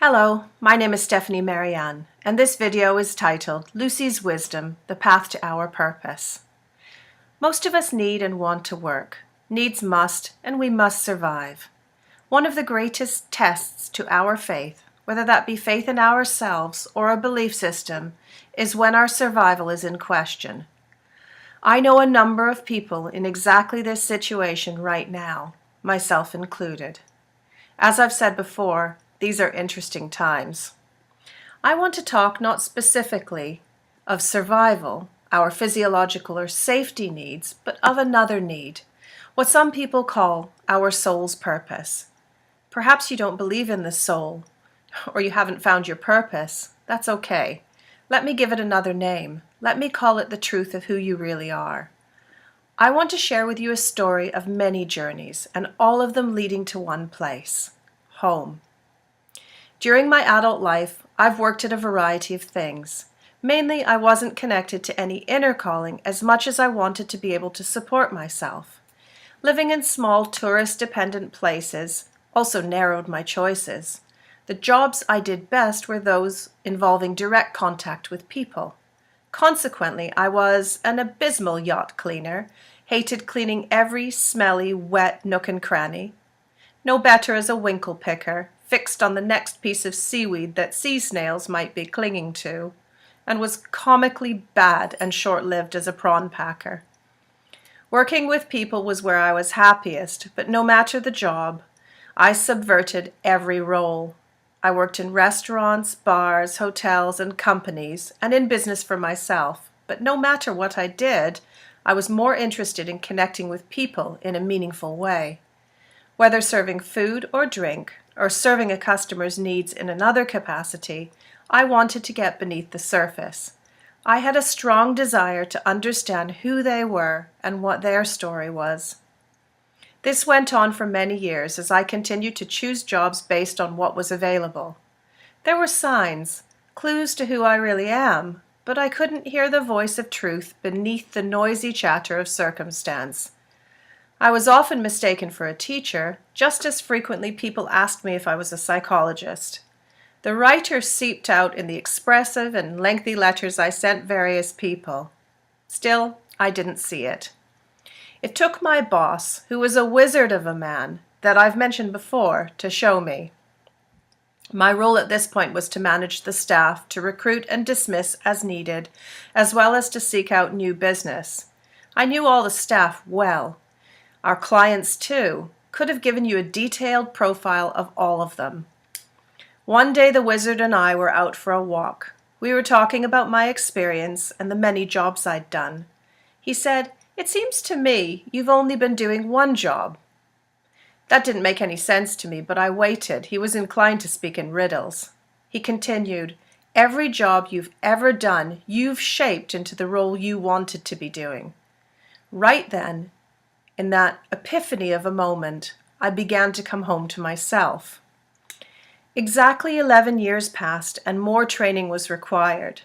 Hello, my name is Stephanie Marian, and this video is titled Lucy's Wisdom, The Path to Our Purpose. Most of us need and want to work. Needs must, and we must survive. One of the greatest tests to our faith, whether that be faith in ourselves or a belief system, is when our survival is in question. I know a number of people in exactly this situation right now, myself included. As I've said before, these are interesting times. I want to talk not specifically of survival, our physiological or safety needs, but of another need, what some people call our soul's purpose. Perhaps you don't believe in the soul, or you haven't found your purpose. That's okay. Let me give it another name. Let me call it the truth of who you really are. I want to share with you a story of many journeys, and all of them leading to one place: home. During my adult life, I've worked at a variety of things. Mainly, I wasn't connected to any inner calling as much as I wanted to be able to support myself. Living in small tourist-dependent places also narrowed my choices. The jobs I did best were those involving direct contact with people. Consequently, I was an abysmal yacht cleaner, hated cleaning every smelly, wet nook and cranny. No better as a winkle picker, fixed on the next piece of seaweed that sea snails might be clinging to, and was comically bad and short-lived as a prawn packer. Working with people was where I was happiest, but no matter the job, I subverted every role. I worked in restaurants, bars, hotels, and companies, and in business for myself, but no matter what I did, I was more interested in connecting with people in a meaningful way. Whether serving food or drink, or serving a customer's needs in another capacity, I wanted to get beneath the surface. I had a strong desire to understand who they were and what their story was. This went on for many years as I continued to choose jobs based on what was available. There were signs, clues to who I really am, but I couldn't hear the voice of truth beneath the noisy chatter of circumstance. I was often mistaken for a teacher. Just as frequently people asked me if I was a psychologist. The writer seeped out in the expressive and lengthy letters I sent various people. Still, I didn't see it. It took my boss, who was a wizard of a man, that I've mentioned before, to show me. My role at this point was to manage the staff, to recruit and dismiss as needed, as well as to seek out new business. I knew all the staff well. Our clients, too, could have given you a detailed profile of all of them. One day the wizard and I were out for a walk. We were talking about my experience and the many jobs I'd done. He said, "It seems to me you've only been doing one job." That didn't make any sense to me, but I waited. He was inclined to speak in riddles. He continued, "Every job you've ever done, you've shaped into the role you wanted to be doing." Right then, in that epiphany of a moment, I began to come home to myself. Exactly 11 years passed, and more training was required.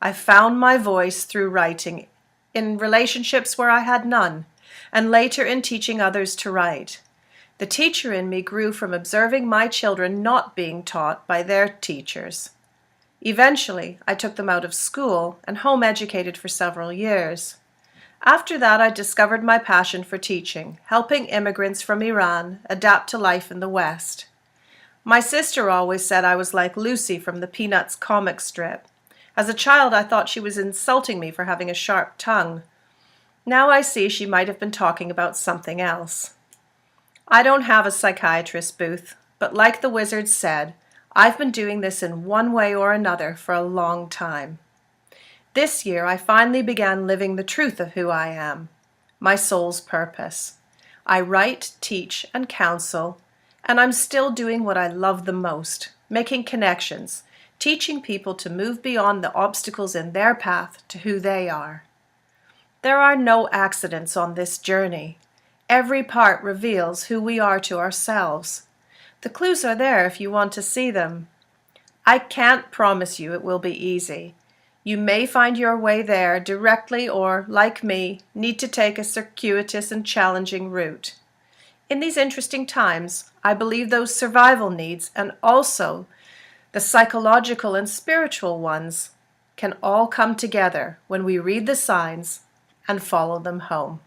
I found my voice through writing, in relationships where I had none, and later in teaching others to write. The teacher in me grew from observing my children not being taught by their teachers. Eventually, I took them out of school and home educated for several years. After that, I discovered my passion for teaching, helping immigrants from Iran adapt to life in the West. My sister always said I was like Lucy from the Peanuts comic strip. As a child, I thought she was insulting me for having a sharp tongue. Now I see she might have been talking about something else. I don't have a psychiatrist booth, but like the wizard said, I've been doing this in one way or another for a long time. This year, I finally began living the truth of who I am, my soul's purpose. I write, teach, and counsel, and I'm still doing what I love the most, making connections, teaching people to move beyond the obstacles in their path to who they are. There are no accidents on this journey. Every part reveals who we are to ourselves. The clues are there if you want to see them. I can't promise you it will be easy. You may find your way there directly or, like me, need to take a circuitous and challenging route. In these interesting times, I believe those survival needs and also The psychological and spiritual ones can all come together when we read the signs and follow them home.